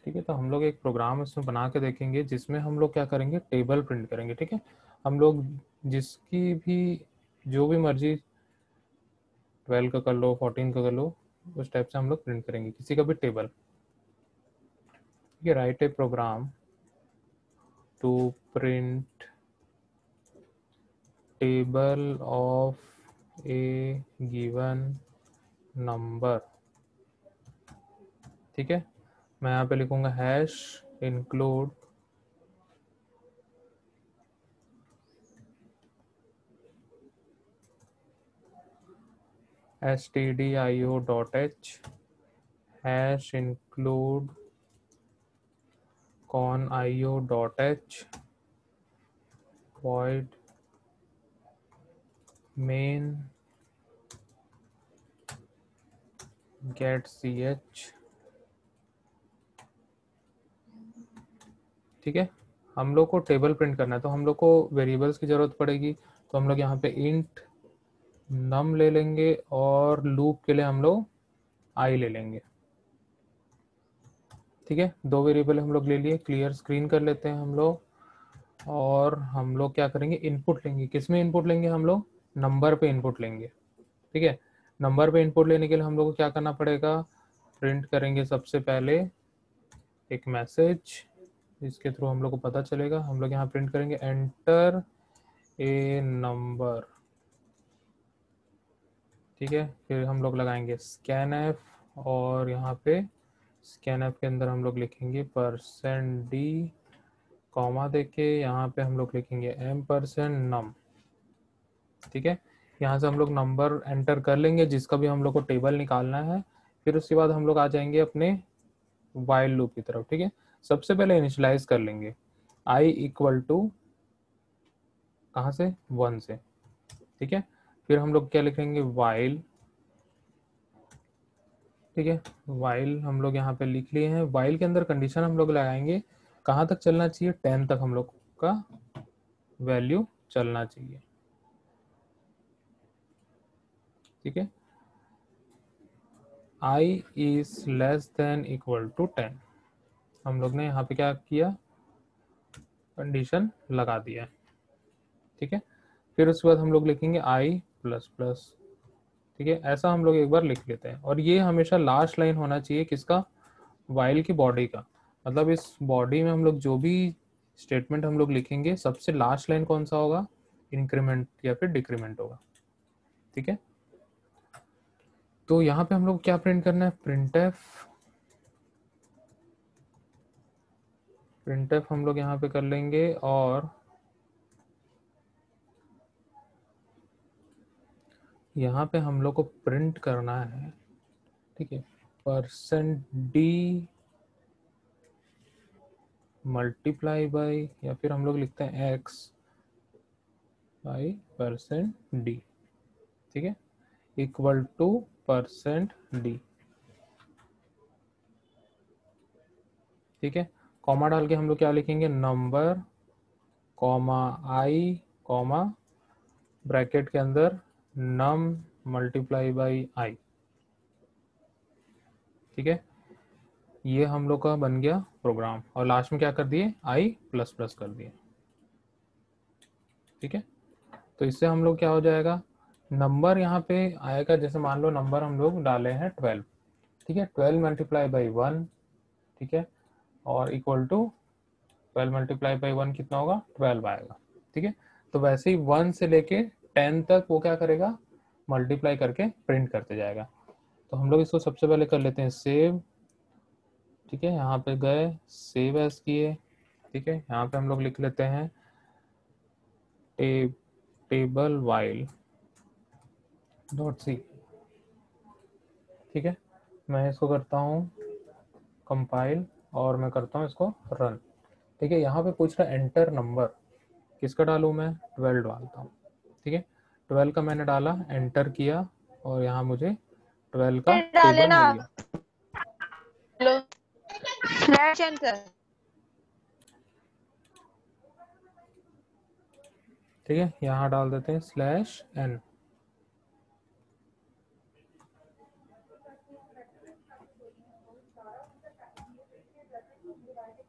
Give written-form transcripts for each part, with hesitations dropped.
ठीक है, तो हम लोग एक प्रोग्राम इसमें बना के देखेंगे जिसमें हम लोग क्या करेंगे, टेबल प्रिंट करेंगे। ठीक है, हम लोग जिसकी भी जो भी मर्जी 12 का कर लो, 14 का कर लो, उस टाइप से हम लोग प्रिंट करेंगे किसी का भी टेबल। ठीक है, write a program to print table of a given number. ठीक है, मैं यहाँ पे लिखूंगा hash include stdio.h hash include conio.h void main get ch। ठीक है, हम लोग को टेबल प्रिंट करना है तो हम लोग को वेरिएबल्स की जरूरत पड़ेगी, तो हम लोग यहाँ पे इंट नम ले लेंगे और लूप के लिए हम लोग आई ले लेंगे। ठीक है, दो वेरिएबल हम लोग ले लिए, क्लियर स्क्रीन कर लेते हैं हम लोग। और हम लोग क्या करेंगे, इनपुट लेंगे। किस में इनपुट लेंगे, हम लोग नंबर पे इनपुट लेंगे। ठीक है, नंबर पे इनपुट लेने के लिए हम लोग को क्या करना पड़ेगा, प्रिंट करेंगे सबसे पहले एक मैसेज जिसके थ्रू हम लोग को पता चलेगा। हम लोग यहाँ प्रिंट करेंगे एंटर ए नंबर। ठीक है, फिर हम लोग लगाएंगे स्कैन एफ, और यहाँ पे स्कैन एफ के अंदर हम लोग लिखेंगे %d, कॉमा देके यहाँ पे हम लोग लिखेंगे m%num। ठीक है, यहाँ से हम लोग नंबर एंटर कर लेंगे जिसका भी हम लोग को टेबल निकालना है। फिर उसके बाद हम लोग आ जाएंगे अपने वाइल लूप की तरफ। ठीक है, सबसे पहले इनिशियलाइज कर लेंगे i इक्वल टू कहाँ से, 1 से। ठीक है, फिर हम लोग क्या लिखेंगे, वाइल। ठीक है, वाइल हम लोग यहाँ पे लिख लिए हैं। वाइल के अंदर कंडीशन हम लोग लगाएंगे कहाँ तक चलना चाहिए, 10 तक हम लोग का वैल्यू चलना चाहिए। ठीक है, i is less than equal to 10, हम लोग ने यहाँ पे क्या किया, कंडीशन लगा दिया। ठीक है, फिर उसके बाद हम लोग लिखेंगे i प्लस प्लस। ठीक है, ऐसा हम लोग एक बार लिख लेते हैं, और ये हमेशा लास्ट लाइन होना चाहिए किसका, वाइल की बॉडी का। मतलब इस बॉडी में हम लोग जो भी स्टेटमेंट हम लोग लिखेंगे सबसे लास्ट लाइन कौन सा होगा, इंक्रीमेंट या फिर डिक्रीमेंट होगा। ठीक है, तो यहाँ पे हम लोग क्या प्रिंट करना है, प्रिंटफ हम लोग यहाँ पे कर लेंगे, और यहाँ पे हम लोग को प्रिंट करना है। ठीक है, %d मल्टीप्लाई बाई, या फिर हम लोग लिखते हैं x बाई %d। ठीक है, इक्वल टू %d। ठीक है, कॉमा डाल के हम लोग क्या लिखेंगे, नंबर कॉमा आई कॉमा ब्रैकेट के अंदर नम मल्टीप्लाई बाई आई। ठीक है, ये हम लोग का बन गया प्रोग्राम, और लास्ट में क्या कर दिए, आई प्लस प्लस कर दिए। ठीक है, तो इससे हम लोग क्या हो जाएगा, नंबर यहाँ पे आएगा, जैसे मान लो नंबर हम लोग डाले हैं 12। ठीक है, 12 मल्टीप्लाई बाई 1। ठीक है, और इक्वल टू 12 मल्टीप्लाई बाई 1 कितना होगा, 12 आएगा। ठीक है, तो वैसे ही 1 से लेके 10 तक वो क्या करेगा, मल्टीप्लाई करके प्रिंट करते जाएगा। तो हम लोग इसको सबसे पहले कर लेते हैं सेव। ठीक है, यहाँ पे गए, सेव एज किए। ठीक है, यहाँ पे हम लोग लिख लेते हैं टेबल वाइल डॉट सी। ठीक है, मैं इसको करता हूँ कंपाइल, और मैं करता हूँ इसको रन। ठीक है, यहाँ पे पूछ रहा है एंटर नंबर, किसका डालूँ मैं, 12 डालता हूँ। ठीक है, 12 का मैंने डाला, एंटर किया, और यहाँ मुझे 12 का डाले टेबल ना, मिल गया। ठीक है, यहाँ डाल देते हैं /n।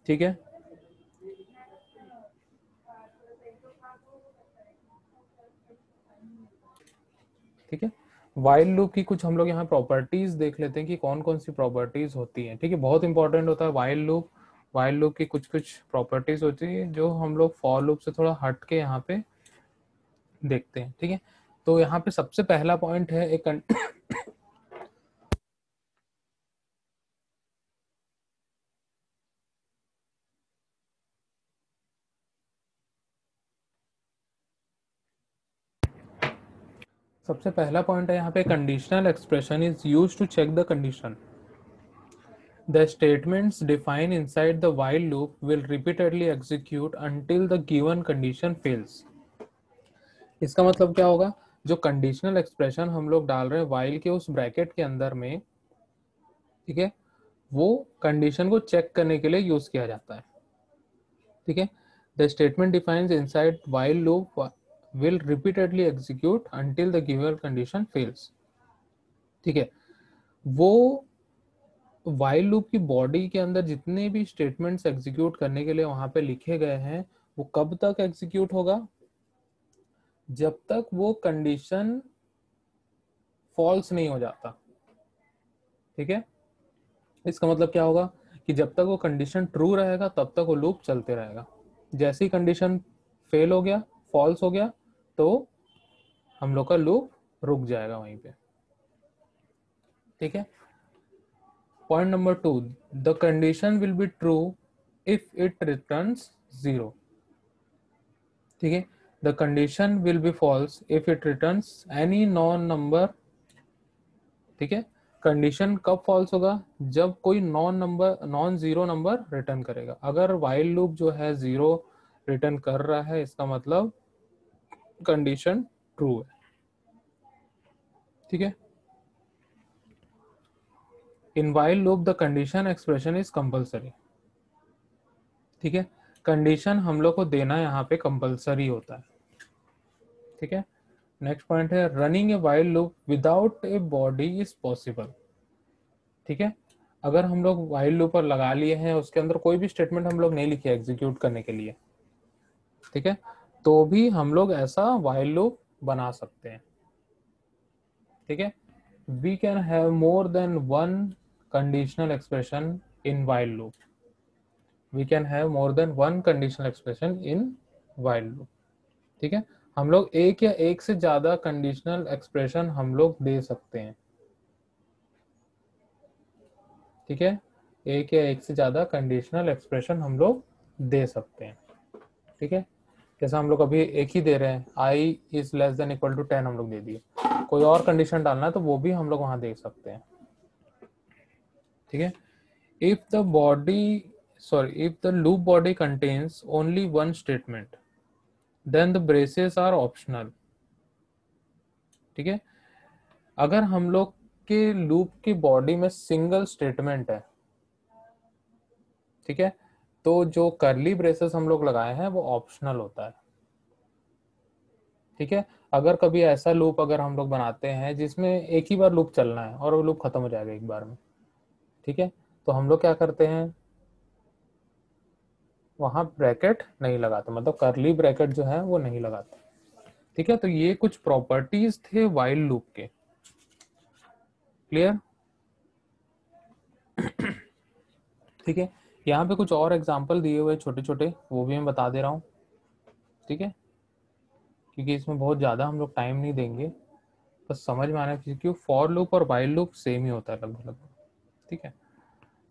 ठीक है, ठीक है। वाइल लूप की कुछ हम लोग यहाँ प्रॉपर्टीज देख लेते हैं कि कौन कौन सी प्रॉपर्टीज होती हैं। ठीक है, बहुत इंपॉर्टेंट होता है वाइल लूप। वाइल लूप की कुछ कुछ प्रॉपर्टीज होती है जो हम लोग फॉर लूप से थोड़ा हट के यहाँ पे देखते हैं। ठीक है, तो यहाँ पे सबसे पहला पॉइंट है एक सबसे पहला पॉइंट है यहाँ पे conditional expression is used to check the condition. The statements defined inside the while loop will repeatedly execute until the given condition fails. इसका मतलब क्या होगा, जो कंडीशनल एक्सप्रेशन हम लोग डाल रहे हैं while के उस ब्रैकेट के अंदर में, ठीक है, वो कंडीशन को चेक करने के लिए यूज किया जाता है। ठीक है, the statement defines inside while loop will repeatedly execute until the given condition fails। ठीक है, वो वाइल लूप की बॉडी के अंदर जितने भी स्टेटमेंट्स एग्जीक्यूट करने के लिए वहां पे लिखे गए हैं, वो कब तक एग्जीक्यूट होगा, जब तक वो कंडीशन फॉल्स नहीं हो जाता। ठीक है, इसका मतलब क्या होगा कि जब तक वो कंडीशन ट्रू रहेगा तब तक वो लूप चलते रहेगा। जैसे ही कंडीशन फेल हो गया, फॉल्स हो गया, तो हम लोग का लूप रुक जाएगा वहीं पे। ठीक है, point number 2, the condition will be true if it returns 0। ठीक है, the condition will be false if it returns any non number. ठीक है, कंडीशन कब फॉल्स होगा, जब कोई नॉन जीरो नंबर रिटर्न करेगा। अगर वाइल लूप जो है जीरो रिटर्न कर रहा है, इसका मतलब कंडीशन ट्रू है। ठीक है, इन while loop the condition expression is compulsory. ठीक है, कंडीशन हम लोग को देना यहाँ पे कंपल्सरी होता है। ठीक है, नेक्स्ट पॉइंट है running a while loop without a body is possible. ठीक है, अगर हम लोग वाइल लूप पर लगा लिए हैं, उसके अंदर कोई भी स्टेटमेंट हम लोग नहीं लिखे एग्जीक्यूट करने के लिए, ठीक है, तो भी हम लोग ऐसा वाइल लूप बना सकते हैं। ठीक है, we can have more than one conditional expression in while loop. We can have more than one conditional expression in while loop. ठीक है, हम लोग एक या एक से ज्यादा कंडीशनल एक्सप्रेशन हम लोग दे सकते हैं। ठीक है, एक या एक से ज्यादा कंडीशनल एक्सप्रेशन हम लोग दे सकते हैं। ठीक है, जैसा हम लोग अभी एक ही दे रहे हैं, I is less than equal to 10 हम लोग दे दिए, कोई और कंडीशन डालना है तो वो भी हम लोग वहां दे सकते हैं। ठीक है, if the body if the loop body contains only one statement then the braces are optional. ठीक है, अगर हम लोग के लूप की बॉडी में सिंगल स्टेटमेंट है, ठीक है, तो जो करली ब्रेसेस हम लोग लगाए हैं वो ऑप्शनल होता है। ठीक है, अगर कभी ऐसा लूप अगर हम लोग बनाते हैं जिसमें एक ही बार लूप चलना है और वो लूप खत्म हो जाएगा एक बार में, ठीक है, तो हम लोग क्या करते हैं, वहां ब्रैकेट नहीं लगाते, मतलब करली ब्रैकेट जो है वो नहीं लगाते। ठीक है, तो ये कुछ प्रॉपर्टीज थे वाइल लूप के। क्लियर? ठीक है, यहाँ पे कुछ और एग्जांपल दिए हुए छोटे छोटे, वो भी मैं बता दे रहा हूँ। ठीक है, क्योंकि इसमें बहुत ज़्यादा हम लोग टाइम नहीं देंगे, बस समझ में आना चाहिए, क्योंकि फॉर लूप और वाइल लूप सेम ही होता है लगभग लगभग। ठीक है,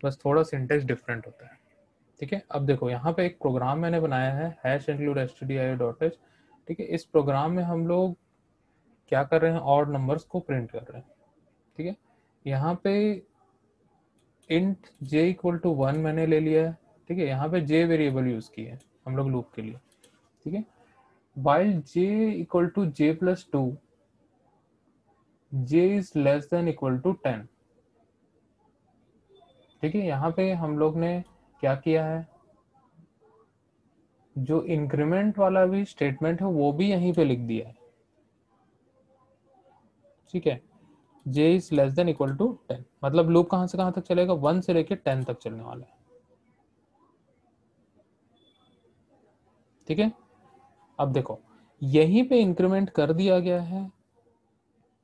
बस थोड़ा सिंटेक्स डिफरेंट होता है। ठीक है, अब देखो यहाँ पे एक प्रोग्राम मैंने बनाया है हैश इंक्लूड stdio.h। ठीक है, इस प्रोग्राम में हम लोग क्या कर रहे हैं, ऑड नंबर्स को प्रिंट कर रहे हैं। ठीक है, यहाँ पे इंट j इक्वल टू 1 मैंने ले लिया है। ठीक है, यहाँ पे j वेरिएबल यूज किए हैं हम लोग लूप के लिए। ठीक है, while j equal to j+2 j is less than equal to 10। ठीक है, यहाँ पे हम लोग ने क्या किया है, जो इंक्रीमेंट वाला भी स्टेटमेंट है वो भी यहीं पे लिख दिया है। ठीक है, j is less than equal to 10, मतलब लूप कहाँ से कहाँ तक चलेगा, 1 से लेके 10 तक चलने वाला है। ठीक है, अब देखो यहीं पे इंक्रीमेंट कर दिया गया है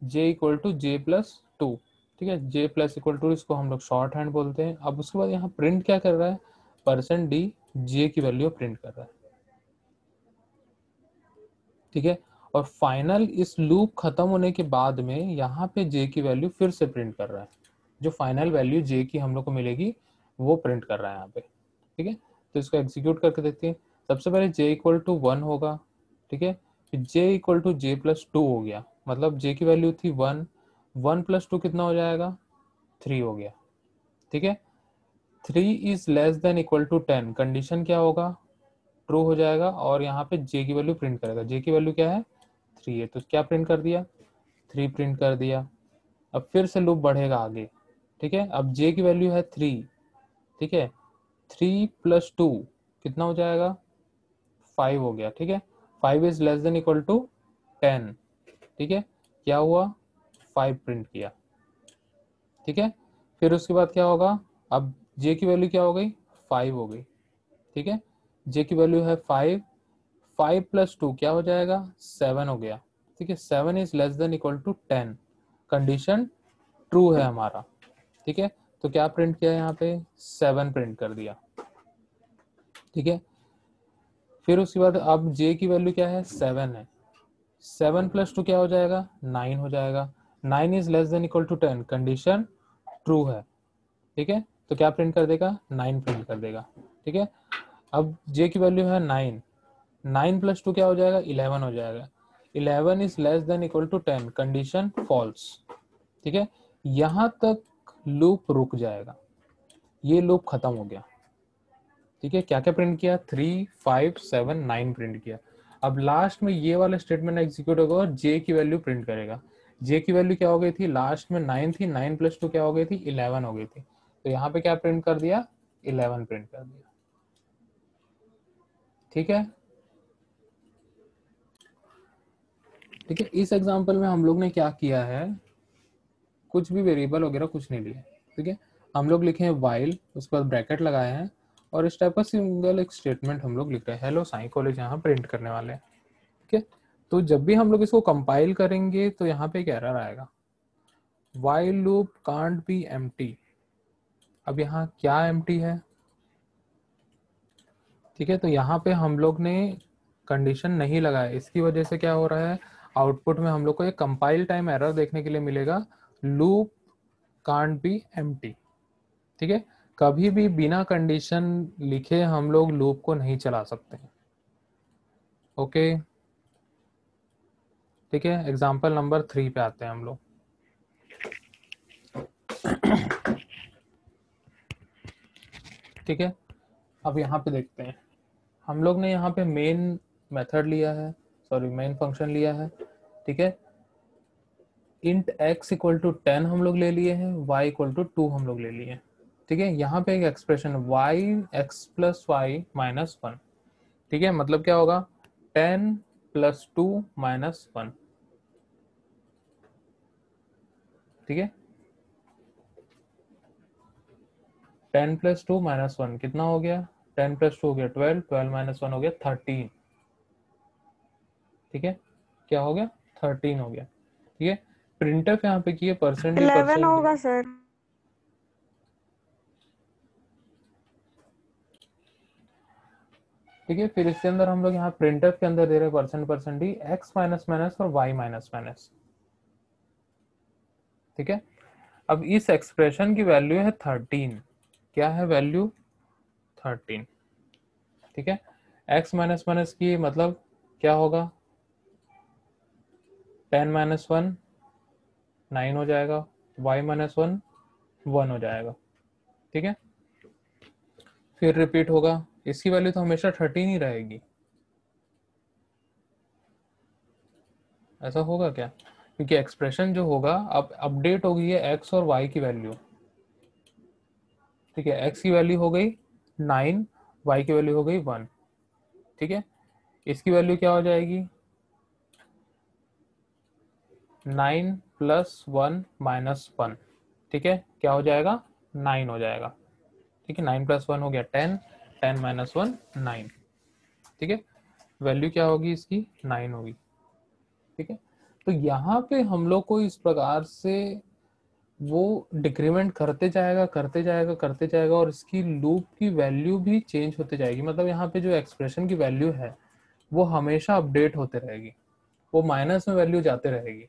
j equal to J plus two. ठीक है, j प्लस इक्वल टू, इसको हम लोग शॉर्ट हैंड बोलते हैं। अब उसके बाद यहाँ प्रिंट क्या कर रहा है, परसेंट डी j की वैल्यू प्रिंट कर रहा है। ठीक है, और फाइनल इस लूप खत्म होने के बाद में यहाँ पे j की वैल्यू फिर से प्रिंट कर रहा है, जो फाइनल वैल्यू j की हम लोग को मिलेगी वो प्रिंट कर रहा है यहाँ पे। ठीक है, तो इसको एग्जीक्यूट करके देखते हैं। सबसे पहले j इक्वल टू 1 होगा। ठीक है, फिर j equal to J plus two हो गया, मतलब j की वैल्यू थी 1, 1 प्लस टू कितना हो जाएगा, 3 हो गया। ठीक है, 3 is less than equal to 10, condition क्या होगा, ट्रू हो जाएगा, और यहाँ पे j की वैल्यू प्रिंट करेगा। j की वैल्यू क्या है, 3 है, तो क्या प्रिंट कर दिया, 3 प्रिंट कर दिया। अब फिर से लूप बढ़ेगा आगे। ठीक है, अब j की वैल्यू है 3। ठीक है, 3 प्लस टू कितना हो जाएगा, 5 हो गया। ठीक है, 5 is less than equal to 10। ठीक है, क्या हुआ, 5 प्रिंट किया। ठीक है, फिर उसके बाद क्या होगा, अब j की वैल्यू क्या हो गई, 5 हो गई। ठीक है, j की वैल्यू है 5, 5 प्लस टू क्या हो जाएगा, 7 हो गया। ठीक है, 7 is less than equal to 10, condition true है हमारा। ठीक है, तो क्या प्रिंट किया यहाँ पे, 7 प्रिंट कर दिया। ठीक है, फिर उसके बाद अब j की वैल्यू क्या है, 7 है, 7 प्लस टू क्या हो जाएगा, 9 हो जाएगा। 9 is less than equal to 10, condition true है। ठीक है, तो क्या प्रिंट कर देगा, 9 प्रिंट कर देगा। ठीक है, अब j की वैल्यू है 9, 9 प्लस टू क्या हो जाएगा, 11 हो जाएगा। 11 is less than equal to 10, condition false. ठीक है, यहां तक लूप रुक जाएगा, ये लूप खत्म हो गया। ठीक है, क्या क्या प्रिंट किया, 3, 5, 7, 9 प्रिंट किया। अब लास्ट में ये वाला स्टेटमेंट एग्जीक्यूट होगा और j की वैल्यू प्रिंट करेगा। j की वैल्यू क्या हो गई थी, लास्ट में 9 थी, 9 प्लस टू क्या हो गई थी, 11 हो गई थी। तो यहाँ पे क्या प्रिंट कर दिया, 11 प्रिंट कर दिया। ठीक है, ठीक है, इस एग्जांपल में हम लोग ने क्या किया है, कुछ भी वेरिएबल वगैरह कुछ नहीं लिया। ठीक है, हम लोग लिखे हैं वाइल, उसके बाद ब्रैकेट लगाए हैं, और इस टाइप का सिंगल एक स्टेटमेंट हम लोग लिख रहे हैं, हेलो साई कॉलेज यहाँ प्रिंट करने वाले हैं। ठीक है, तो जब भी हम लोग इसको कंपाइल करेंगे तो यहाँ पे एक एरर आएगा, while loop can't be empty. अब यहाँ क्या एम्प्टी है, ठीक है, तो यहाँ पे हम लोग ने कंडीशन नहीं लगाया, इसकी वजह से क्या हो रहा है, आउटपुट में हम लोग को एक कंपाइल टाइम एरर देखने के लिए मिलेगा, लूप कांट बी एम्प्टी। ठीक है, कभी भी बिना कंडीशन लिखे हम लोग लूप को नहीं चला सकते हैं। ओके, ठीक है, एग्जाम्पल नंबर 3 पे आते हैं हम लोग। ठीक है, अब यहाँ पे देखते हैं, हम लोग ने यहाँ पे मेन मेथड लिया है, सॉरी मेन फंक्शन लिया है। ठीक है, इंट x इक्वल टू 10 हम लोग ले लिए हैं, y इक्वल टू 2 हम लोग ले लिए हैं। ठीक है, यहाँ पे एक expression y x plus Y minus 1। ठीक है, मतलब क्या होगा, 10 प्लस 2 माइनस 1। ठीक है, 10 प्लस 2 माइनस 1 कितना हो गया, 10 प्लस 2 हो गया 12, 12 माइनस 1 हो गया 13। ठीक है, क्या हो गया, 13 हो गया। ठीक है, प्रिंटफ यहाँ पे किए परसेंट डी 11 परसेंट डी। होगा सर। ठीक है, फिर इसके अंदर हम लोग यहाँ प्रिंटफ के अंदर दे रहे हैं percent D, x minus minus और वाई माइनस माइनस। ठीक है, अब इस एक्सप्रेशन की वैल्यू है 13, क्या है वैल्यू, 13। ठीक है, एक्स माइनस माइनस की मतलब क्या होगा, 10 माइनस 1 9 हो जाएगा, y माइनस 1 1 हो जाएगा। ठीक है, फिर रिपीट होगा, इसकी वैल्यू तो हमेशा 13 ही रहेगी, ऐसा होगा क्या, क्योंकि एक्सप्रेशन जो होगा अब अपडेट हो गई है x और y की वैल्यू। ठीक है, x की वैल्यू हो गई 9, y की वैल्यू हो गई 1। ठीक है, इसकी वैल्यू क्या हो जाएगी, 9 प्लस 1 माइनस 1। ठीक है, क्या हो जाएगा, 9 हो जाएगा। ठीक है, 9 प्लस 1 हो गया 10, 10 माइनस 1 9। ठीक है, वैल्यू क्या होगी इसकी 9 होगी। ठीक है, तो यहाँ पे हम लोग को इस प्रकार से वो डिक्रीमेंट करते जाएगा करते जाएगा करते जाएगा और इसकी लूप की वैल्यू भी चेंज होते जाएगी। मतलब यहाँ पे जो एक्सप्रेशन की वैल्यू है वो हमेशा अपडेट होते रहेगी, वो माइनस में वैल्यू जाते रहेगी।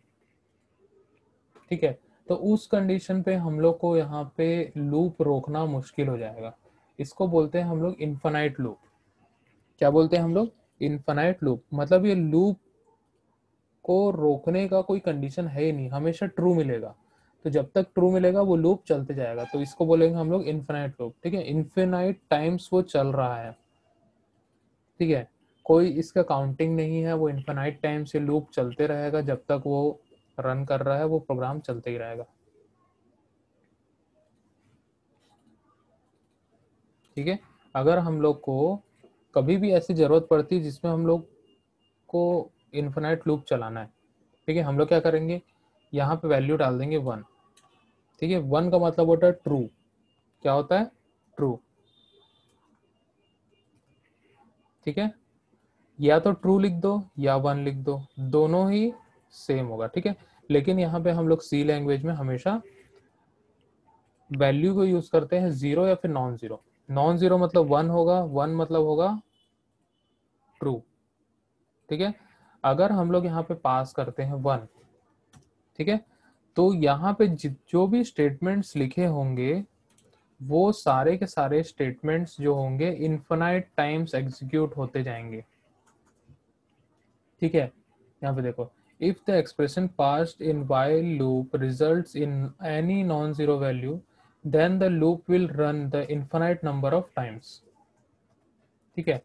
ठीक है, तो उस कंडीशन पे हम लोग को यहाँ पे लूप रोकना मुश्किल हो जाएगा। इसको बोलते हैं हम लोग इन्फिनाइट लूप। क्या बोलते हैं हम लोग? Infinite loop. मतलब ये लूप को रोकने का कोई कंडीशन है ही नहीं, हमेशा ट्रू मिलेगा। तो जब तक ट्रू मिलेगा वो लूप चलते जाएगा, तो इसको बोलेंगे हम लोग इन्फिनाइट लूप। ठीक है, इन्फिनाइट टाइम्स वो चल रहा है। ठीक है, कोई इसका काउंटिंग नहीं है, वो इन्फिनाइट टाइम से लूप चलते रहेगा, जब तक वो रन कर रहा है वो प्रोग्राम चलते ही रहेगा। ठीक है, अगर हम लोग को कभी भी ऐसी जरूरत पड़ती है जिसमें हम लोग को इन्फिनाइट लूप चलाना है, ठीक है, हम लोग क्या करेंगे, यहाँ पे वैल्यू डाल देंगे 1। ठीक है, 1 का मतलब होता है ट्रू। क्या होता है? ट्रू। ठीक है, या तो ट्रू लिख दो या 1 लिख दो, दोनों ही सेम होगा। ठीक है, लेकिन यहाँ पे हम लोग सी लैंग्वेज में हमेशा वैल्यू को यूज करते हैं 0 या फिर नॉन जीरो। नॉन जीरो मतलब 1 होगा, 1 मतलब होगा ट्रू। ठीक है, अगर हम लोग यहाँ पे पास करते हैं 1, ठीक है, तो यहाँ पे जो भी स्टेटमेंट्स लिखे होंगे वो सारे के सारे स्टेटमेंट्स जो होंगे इन्फिनाइट टाइम्स एग्जीक्यूट होते जाएंगे। ठीक है, यहाँ पे देखो, if the expression passed in while loop results in any non zero value then the loop will run the infinite number of times. ठीक है,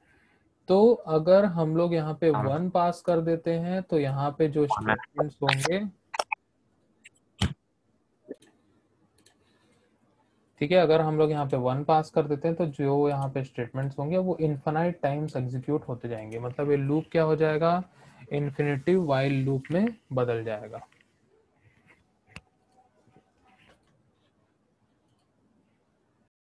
तो अगर हम लोग यहाँ पे 1 पास कर देते हैं तो यहाँ पे जो स्टेटमेंट्स होंगे, ठीक है, अगर हम लोग यहाँ पे 1 पास कर देते हैं तो जो यहाँ पे स्टेटमेंट्स होंगे वो इन्फिनाइट टाइम्स एग्जीक्यूट होते जाएंगे। मतलब ये लूप क्या हो जाएगा, इन्फिनिटिव वाइल लूप में बदल जाएगा।